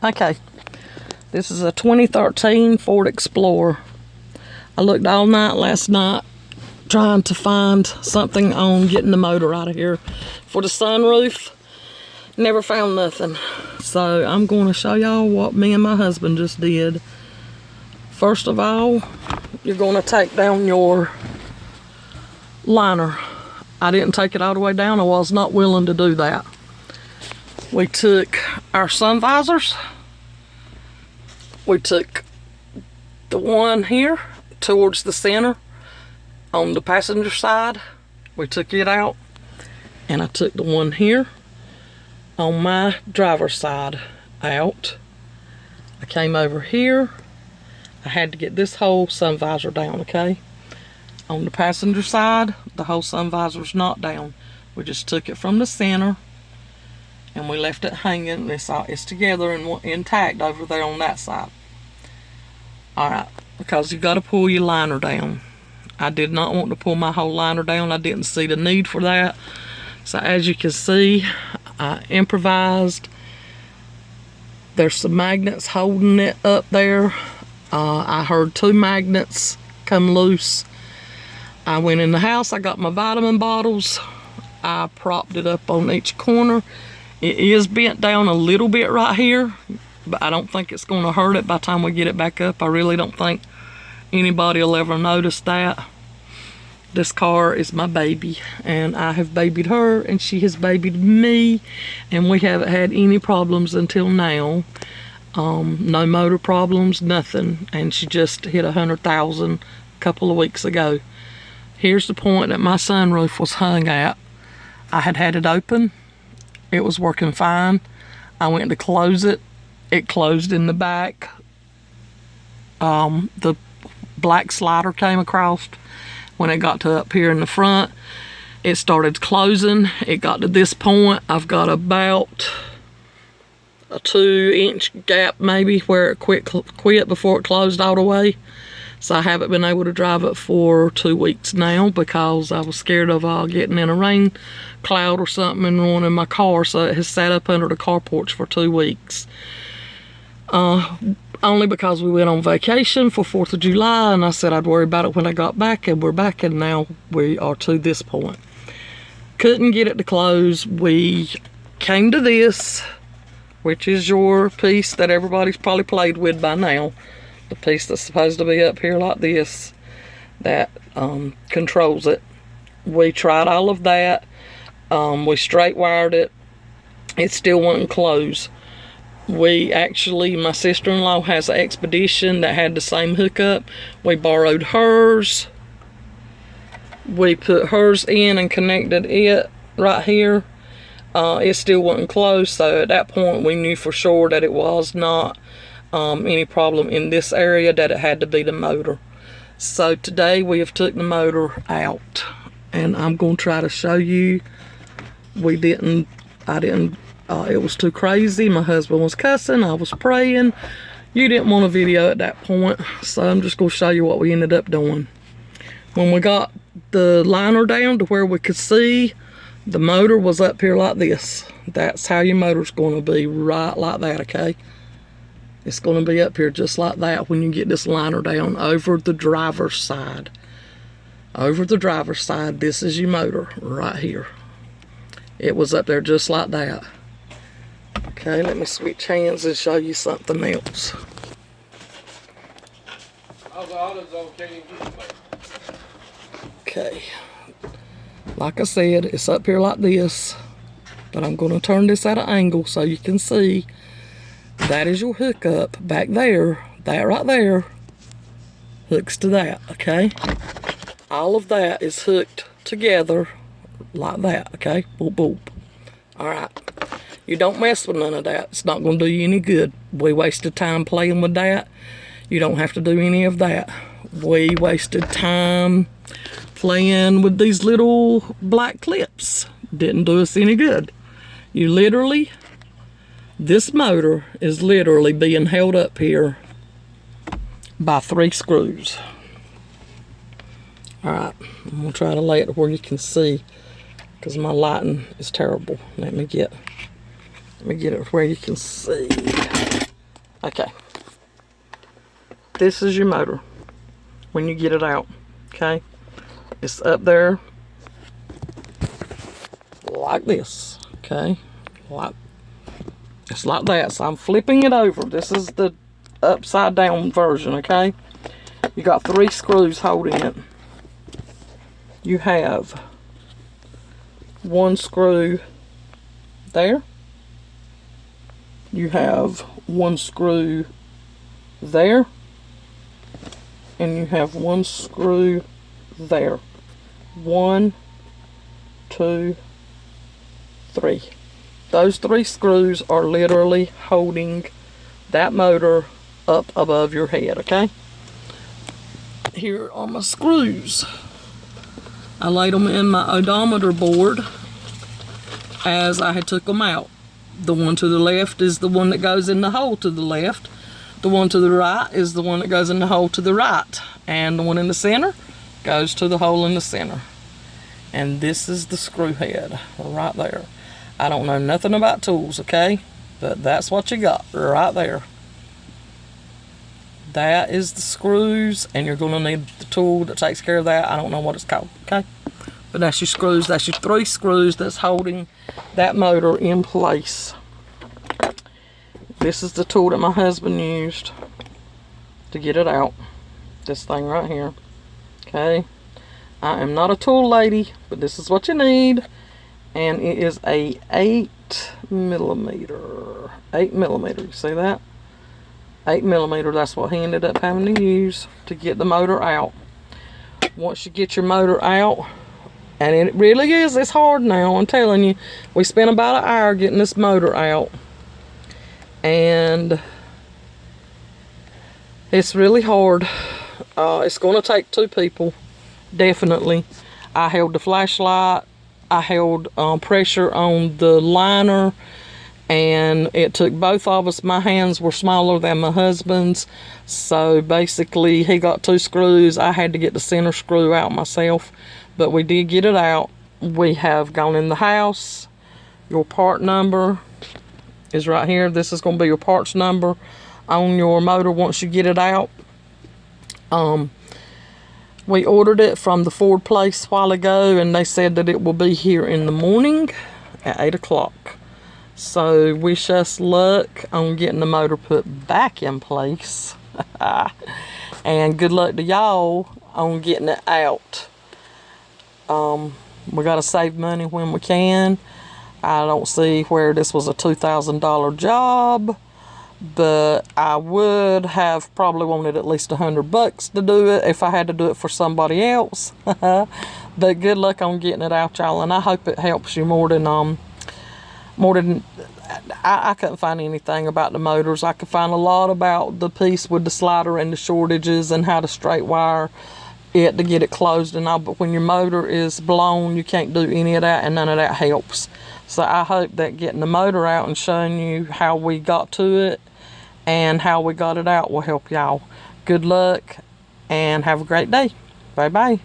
Okay, this is a 2013 Ford Explorer. I looked all night last night trying to find something on getting the motor out of here for the sunroof. Never found nothing. So I'm going to show y'all what me and my husband just did. First of all, you're going to take down your liner. I didn't take it all the way down. I was not willing to do that. We took our sun visors. We took the one here towards the center on the passenger side. We took it out, and I took the one here on my driver's side out. I came over here. I had to get this whole sun visor down, okay? On the passenger side, the whole sun visor's not down. We just took it from the center and we left it hanging. It's together and intact over there on that side. Alright, because you got to pull your liner down. I did not want to pull my whole liner down. I didn't see the need for that. So as you can see, I improvised. There's some magnets holding it up there. I heard 2 magnets come loose. I went in the house, I got my vitamin bottles. I propped it up on each corner. It is bent down a little bit right here, but I don't think it's going to hurt it by the time we get it back up. I really don't think anybody will ever notice that. This car is my baby, and I have babied her, and she has babied me, and we haven't had any problems until now. No motor problems, nothing, and she just hit 100,000 a couple of weeks ago. Here's the point that my sunroof was hung at. I had it open. It was working fine. I went to close it. It closed in the back. The black slider came across. When it got to up here in the front, it started closing. It got to this point. I've got about a 2-inch gap maybe where it quit before it closed all the way. So I haven't been able to drive it for 2 weeks now because I was scared of getting in a rain cloud or something and ruining my car. So it has sat up under the carport for 2 weeks. Only because we went on vacation for 4th of July, and I said I'd worry about it when I got back, and we're back, and now we are to this point. Couldn't get it to close. We came to this, which is your piece that everybody's probably played with by now. The piece that's supposed to be up here like this that controls it. We tried all of that. We straight wired it. It still wouldn't close. My sister-in-law has an Expedition that had the same hookup. We borrowed hers. We put hers in and connected it right here. It still wouldn't close, so at that point we knew for sure that it was not any problem in this area, that it had to be the motor. So today we have took the motor out, and I'm going to try to show you. It was too crazy. My husband was cussing. I was praying. You didn't want a video at that point, so I'm just going to show you what we ended up doing. When we got the liner down to where we could see, the motor was up here like this. That's how your motor's going to be, right like that, okay? It's going to be up here just like that when you get this liner down over the driver's side. Over the driver's side, this is your motor right here. It was up there just like that. Okay, let me switch hands and show you something else. Okay, like I said, it's up here like this, but I'm going to turn this at an angle so you can see. That is your hookup back there. That right there hooks to that, okay? All of that is hooked together like that, okay? Boop, boop. All right. You don't mess with none of that. It's not going to do you any good. We wasted time playing with that. You don't have to do any of that. We wasted time playing with these little black clips. Didn't do us any good. This motor is literally being held up here by 3 screws. All right, I'm going to try to lay it where you can see because my lighting is terrible. Let me get it where you can see. Okay. This is your motor when you get it out. Okay. It's up there like this. Okay. It's like that. So I'm flipping it over. This is the upside down version. Okay. You got 3 screws holding it. You have 1 screw there. You have 1 screw there. And you have 1 screw there. 1, 2, 3. Those 3 screws are literally holding that motor up above your head, okay? Here are my screws. I laid them in my odometer board as I had took them out. The one to the left is the one that goes in the hole to the left. The one to the right is the one that goes in the hole to the right. And the one in the center goes to the hole in the center. And this is the screw head right there. I don't know nothing about tools, okay? But that's what you got right there. That is the screws, and you're going to need the tool that takes care of that. I don't know what it's called, okay? But that's your screws. That's your 3 screws that's holding that motor in place. This is the tool that my husband used to get it out. This thing right here, okay? I am not a tool lady, but this is what you need. And it is a 8 millimeter. 8 millimeter, you see that? 8 millimeter, that's what he ended up having to use to get the motor out. Once you get your motor out, and it really is, it's hard now, I'm telling you. We spent about an hour getting this motor out. And it's really hard. It's going to take 2 people, definitely. I held the flashlight. I held pressure on the liner, and it took both of us. My hands were smaller than my husband's, so basically he got 2 screws. I had to get the center screw out myself, but we did get it out. We have gone in the house. Your part number is right here. This is going to be your parts number on your motor once you get it out. We ordered it from the Ford place a while ago, and they said that it will be here in the morning at 8 o'clock. So wish us luck on getting the motor put back in place. And good luck to y'all on getting it out. We got to save money when we can. I don't see where this was a $2,000 job. But I would have probably wanted at least $100 to do it if I had to do it for somebody else. But good luck on getting it out, y'all, and I hope it helps you more than I couldn't find anything about the motors. I could find a lot about the piece with the slider and the shortages and how to straight wire it to get it closed and all. But when your motor is blown, you can't do any of that, and none of that helps. So I hope that getting the motor out and showing you how we got to it and how we got it out will help y'all. Good luck and have a great day. Bye bye.